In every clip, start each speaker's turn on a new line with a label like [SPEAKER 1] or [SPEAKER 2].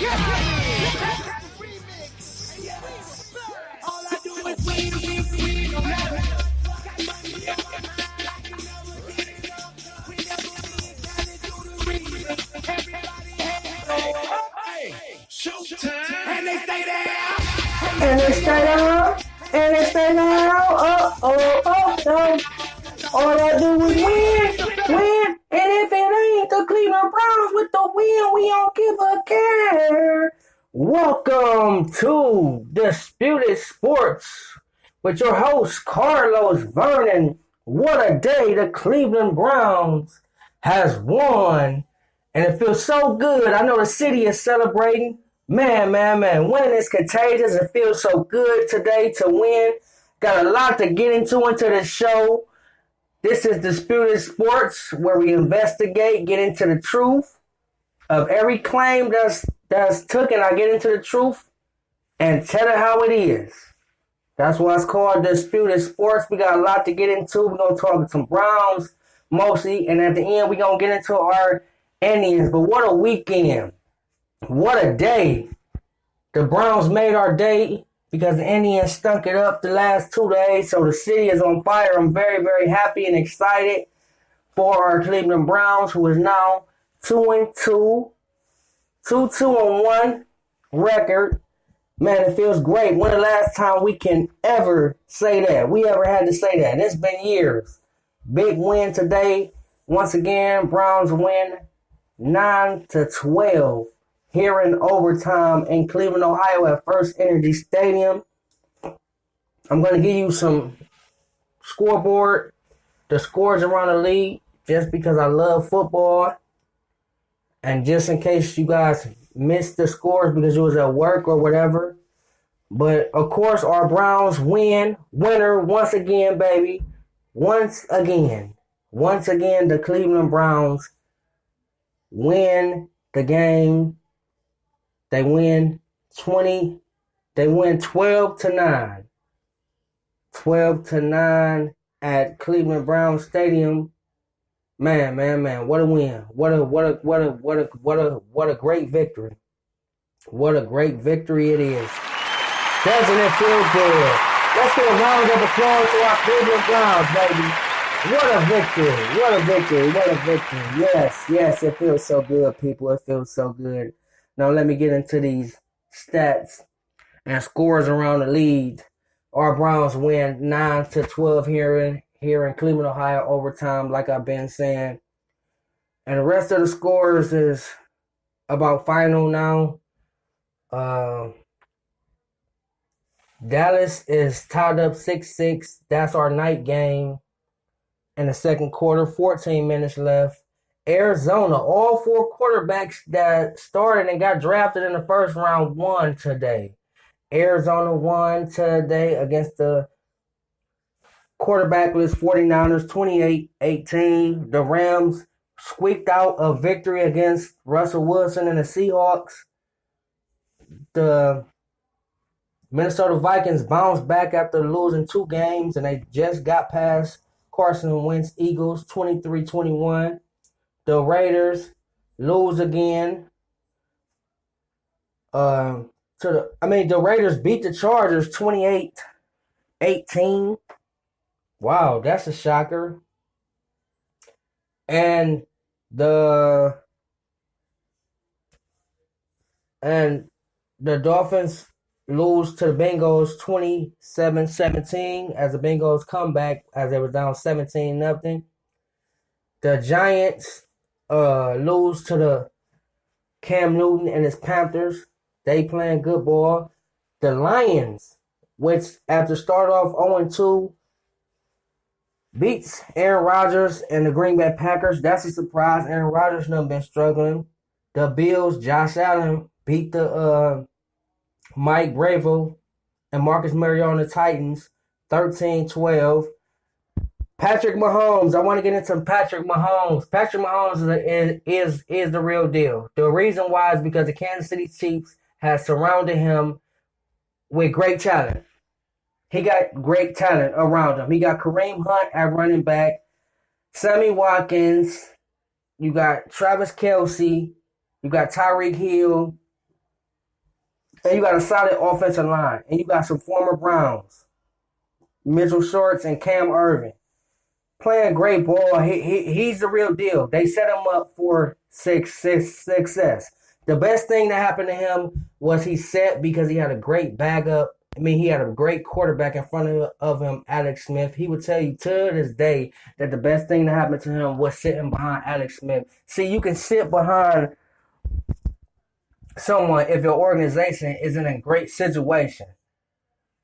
[SPEAKER 1] All I do is win, no matter. Got money on my mind, I can never get enough. Whenever we gotta do the remix, everybody hey, showtime, and they stay there,
[SPEAKER 2] And they stay down, and they stay down. Oh. All I do is win. And if it ain't the Cleveland Browns with the win, we don't give a care. Welcome to Disputed Sports with your host, Carlos Vernon. What a day the Cleveland Browns has won. And it feels so good. I know the city is celebrating. Man. Winning is contagious. It feels so good today to win. Got a lot to get into this show. This is Disputed Sports, where we investigate, get into the truth of every claim that's taken. I get into the truth and tell it how it is. That's why it's called Disputed Sports. We got a lot to get into. We're going to talk some Browns mostly, and at the end, we're going to get into our Indians. But what a weekend. What a day. The Browns made our day because the Indians stunk it up the last 2 days. So the city is on fire. I'm very, very happy and excited for our Cleveland Browns, who is now 2-2, 2-1 record. Man, it feels great. When the last time we can ever say that? We ever had to say that? It's been years. Big win today. Once again, Browns win 9-12 here in overtime in Cleveland, Ohio at First Energy Stadium. I'm going to give you some scoreboard, the scores around the league, just because I love football. And just in case you guys missed the scores because you was at work or whatever. But, of course, our Browns winner once again, baby. Once again, the Cleveland Browns win the game. They win 12-9. 12-9 at Cleveland Browns Stadium. Man. What a win. What a great victory. What a great victory it is. Doesn't it feel good? Let's give a round of applause to our Cleveland Browns, baby. What a victory. Yes, it feels so good, people. It feels so good. Now let me get into these stats and scores around the league. Our Browns win 9-12 here in Cleveland, Ohio, overtime, like I've been saying. And the rest of the scores is about final now. Dallas is tied up 6-6. That's our night game in the second quarter. 14 minutes left. Arizona, all four quarterbacks that started and got drafted in the first round won today. Arizona won today against the quarterbackless 49ers, 28-18. The Rams squeaked out a victory against Russell Wilson and the Seahawks. The Minnesota Vikings bounced back after losing 2 games, and they just got past Carson Wentz Eagles, 23-21. The Raiders lose again. The Raiders beat the Chargers 28-18. Wow, that's a shocker. And the Dolphins lose to the Bengals 27-17 as the Bengals come back as they were down 17-0. The Giants lose to the Cam Newton and his Panthers. They playing good ball. The Lions, which after start off 0-2, beats Aaron Rodgers and the Green Bay Packers. That's a surprise. Aaron Rodgers done been struggling. The Bills, Josh Allen, beat the Mike Vrabel and Marcus Mariota and the Titans 13-12. Patrick Mahomes. I want to get into Patrick Mahomes. Patrick Mahomes is the real deal. The reason why is because the Kansas City Chiefs has surrounded him with great talent. He got great talent around him. He got Kareem Hunt at running back, Sammy Watkins, you got Travis Kelce, you got Tyreek Hill, And you got a solid offensive line. And you got some former Browns. Mitchell Shorts and Cam Irvin. Playing great ball. He's the real deal. They set him up for success. The best thing that happened to him was he set because he had a great backup. I mean, he had a great quarterback in front of him, Alex Smith. He would tell you to this day that the best thing that happened to him was sitting behind Alex Smith. See, you can sit behind someone if your organization is in a great situation.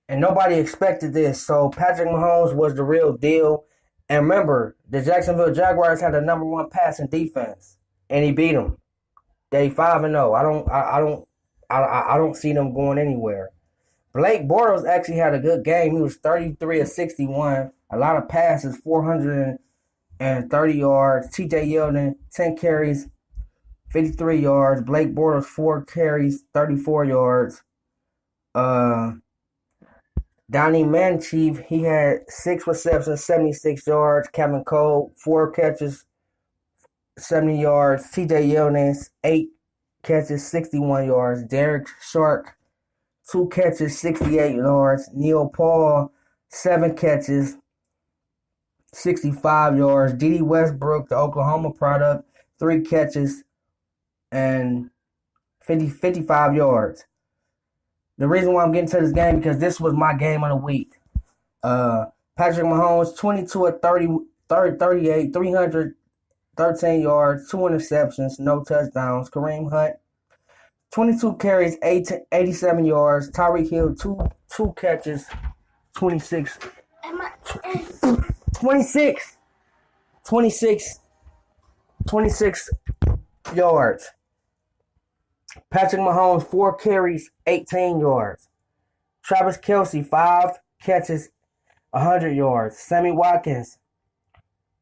[SPEAKER 2] And nobody expected this. So Patrick Mahomes was the real deal. And remember, the Jacksonville Jaguars had the number one passing defense, and he beat them. They 5-0. I don't see them going anywhere. Blake Bortles actually had a good game. He was 33 of 61. A lot of passes, 430 yards. T.J. Yeldon, 10 carries, 53 yards. Blake Bortles, 4 carries, 34 yards. Donnie Manchief, he had 6 receptions, 76 yards. Kevin Cole, 4 catches, 70 yards. T.J. Yeldon, 8 catches, 61 yards. Derek Shark, 2 catches, 68 yards. Neil Paul, 7 catches, 65 yards. Dede Westbrook, the Oklahoma product, 3 catches and 55 yards. The reason why I'm getting to this game because this was my game of the week. Patrick Mahomes, 22 of 38, 313 yards, 2 interceptions, no touchdowns. Kareem Hunt, 22 carries, 87 yards. Tyreek Hill, two catches, 26 yards. Patrick Mahomes, 4 carries, 18 yards. Travis Kelce, 5 catches, 100 yards. Sammy Watkins,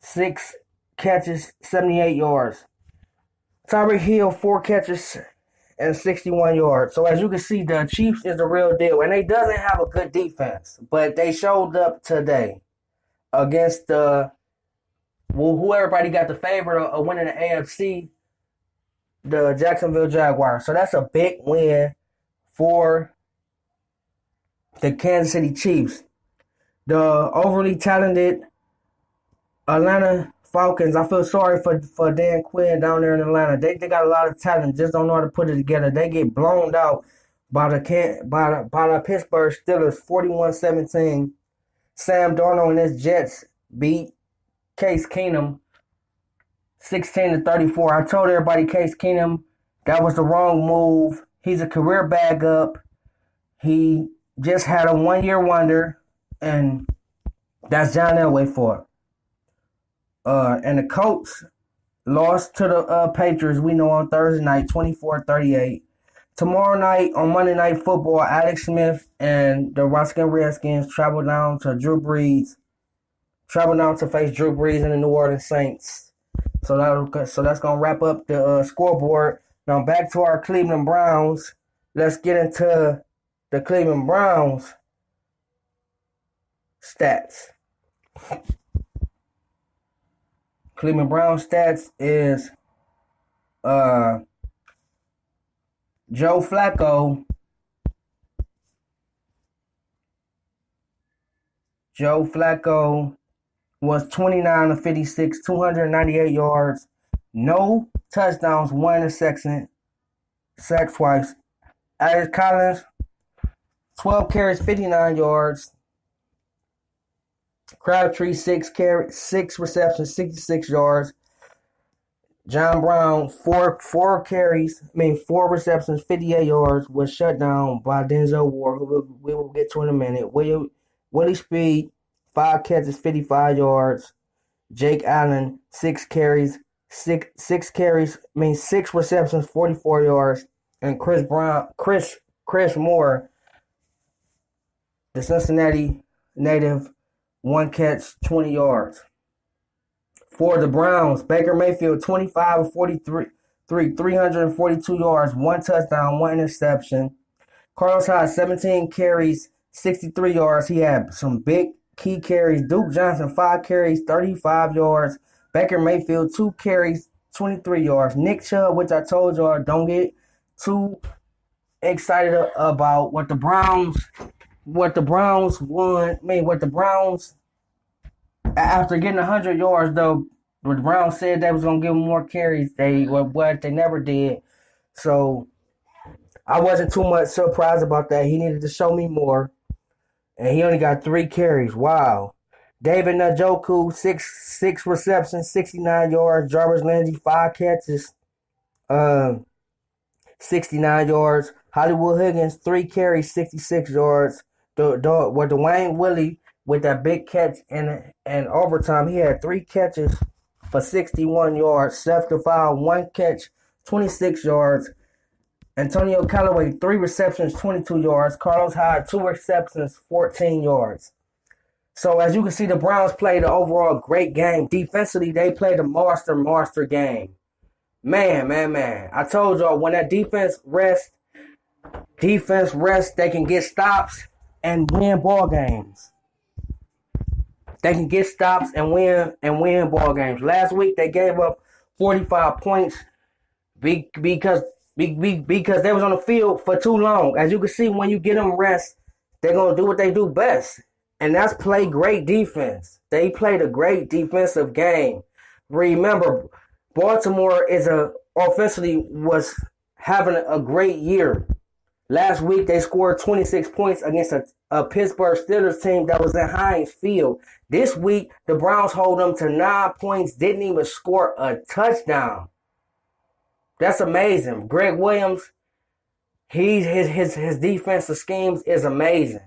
[SPEAKER 2] 6 catches, 78 yards. Tyreek Hill, 4 catches and 61 yards. So as you can see, the Chiefs is the real deal. And they doesn't have a good defense. But they showed up today against who everybody got the favorite of winning the AFC, the Jacksonville Jaguars. So that's a big win for the Kansas City Chiefs. The overly talented Atlanta Falcons, I feel sorry for Dan Quinn down there in Atlanta. They got a lot of talent, just don't know how to put it together. They get blown out by the Pittsburgh Steelers 41-17. Sam Darnold and his Jets beat Case Keenum 16-34. I told everybody Case Keenum, that was the wrong move. He's a career backup. He just had a 1-year wonder, and that's John Elway for it. And the Colts lost to the Patriots, we know, on Thursday night, 24-38. Tomorrow night, on Monday Night Football, Alex Smith and the Washington Redskins travel down to face Drew Brees and the New Orleans Saints. So that's going to wrap up the scoreboard. Now back to our Cleveland Browns. Let's get into the Cleveland Browns stats. Cleveland Browns stats is Joe Flacco. Joe Flacco was 29 of 56, 298 yards, no touchdowns, 1 interception, sacked twice. Alex Collins, 12 carries, 59 yards. Crabtree, 6 receptions, 66 yards. John Brown, 4 receptions, 58 yards, was shut down by Denzel Ward, who we will get to in a minute. Willie Speed, 5 catches, 55 yards. Jake Allen, 6 receptions, 44 yards. And Chris Moore, the Cincinnati native, 1 catch, 20 yards. For the Browns, Baker Mayfield, 25 of 43, 342 yards, 1 touchdown, 1 interception. Carlos Hyde, 17 carries, 63 yards. He had some big key carries. Duke Johnson, 5 carries, 35 yards. Baker Mayfield, 2 carries, 23 yards. Nick Chubb, which I told y'all, don't get too excited about what the Browns won. I mean, what the Browns after getting 100 yards though. The Browns said they was gonna give him more carries. They never did. So I wasn't too much surprised about that. He needed to show me more, and he only got 3 carries. Wow. David Njoku, six receptions, 69 yards. Jarvis Landry, 5 catches, 69 yards. Hollywood Higgins, 3 carries, 66 yards. Dwayne Willie with that big catch in overtime, he had 3 catches for 61 yards. Seth Defile, 1 catch, 26 yards. Antonio Callaway, 3 receptions, 22 yards. Carlos Hyde, 2 receptions, 14 yards. So as you can see, the Browns played an overall great game. Defensively, they played a monster game. Man. I told y'all, when that defense rests, they can get stops and win ball games. They can get stops and win ball games. Last week, they gave up 45 points because they was on the field for too long. As you can see, when you get them rest, they're going to do what they do best. And that's play great defense. They played a great defensive game. Remember, Baltimore offensively was having a great year. Last week, they scored 26 points against a Pittsburgh Steelers team that was in Heinz Field. This week, the Browns hold them to 9 points, didn't even score a touchdown. That's amazing. Greg Williams, his defensive schemes is amazing.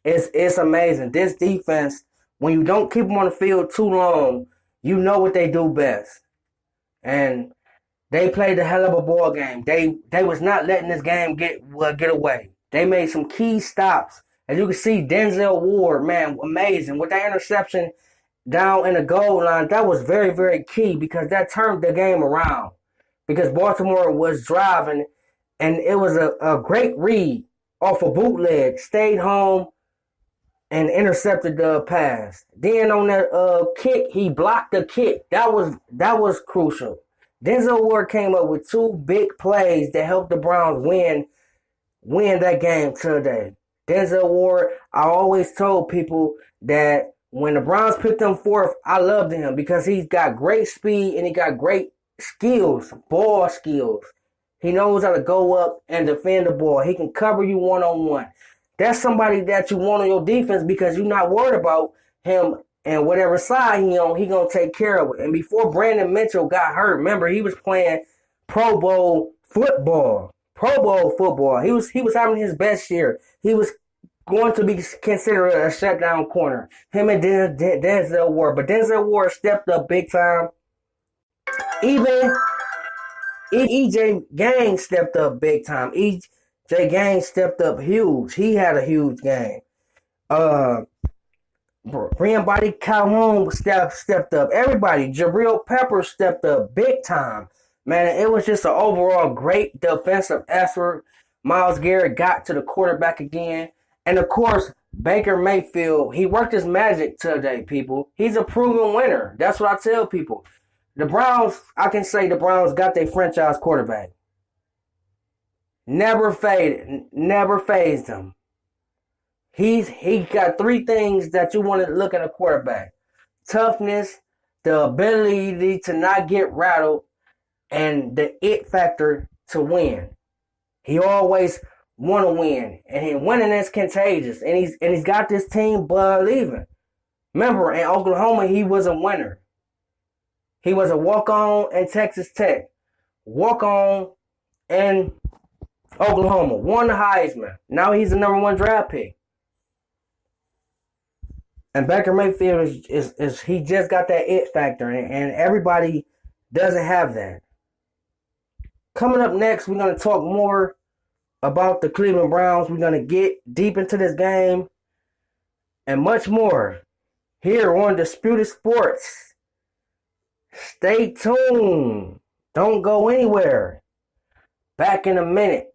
[SPEAKER 2] It's amazing. This defense, when you don't keep them on the field too long, you know what they do best. And they played a hell of a ball game. They was not letting this game get away. They made some key stops. As you can see, Denzel Ward, man, amazing. With that interception down in the goal line, that was very, very key because that turned the game around. Because Baltimore was driving, and it was a great read off a bootleg. Stayed home and intercepted the pass. Then on that kick, he blocked the kick. That was crucial. Denzel Ward came up with 2 big plays that helped the Browns win that game today. Denzel Ward, I always told people that when the Browns picked him fourth, I loved him because he's got great speed and he got great skills, ball skills. He knows how to go up and defend the ball. He can cover you one-on-one. That's somebody that you want on your defense because you're not worried about him and whatever side he on, he gonna take care of it. And before Brandon Mitchell got hurt, remember he was playing Pro Bowl football. He was having his best year. He was going to be considered a shutdown corner. Him and Denzel Ward, but Denzel Ward stepped up big time. Even EJ Gang stepped up big time. EJ Gang stepped up huge. He had a huge game. Brian Body Calhoun stepped up. Everybody, Jabril Pepper stepped up big time. Man, it was just an overall great defensive effort. Myles Garrett got to the quarterback again. And of course, Baker Mayfield, he worked his magic today, people. He's a proven winner. That's what I tell people. The Browns, I can say the Browns got their franchise quarterback. Never phased him. He got 3 things that you want to look at a quarterback. Toughness, the ability to not get rattled, and the it factor to win. He always want to win, and winning is contagious. And he's got this team believing. Remember, in Oklahoma, he was a winner. He was a walk-on in Texas Tech, walk-on in Oklahoma, won the Heisman. Now he's the number 1 draft pick. And Baker Mayfield is he just got that it factor, and everybody doesn't have that. Coming up next, we're going to talk more about the Cleveland Browns. We're going to get deep into this game and much more here on Disputed Sports. Stay tuned. Don't go anywhere. Back in a minute.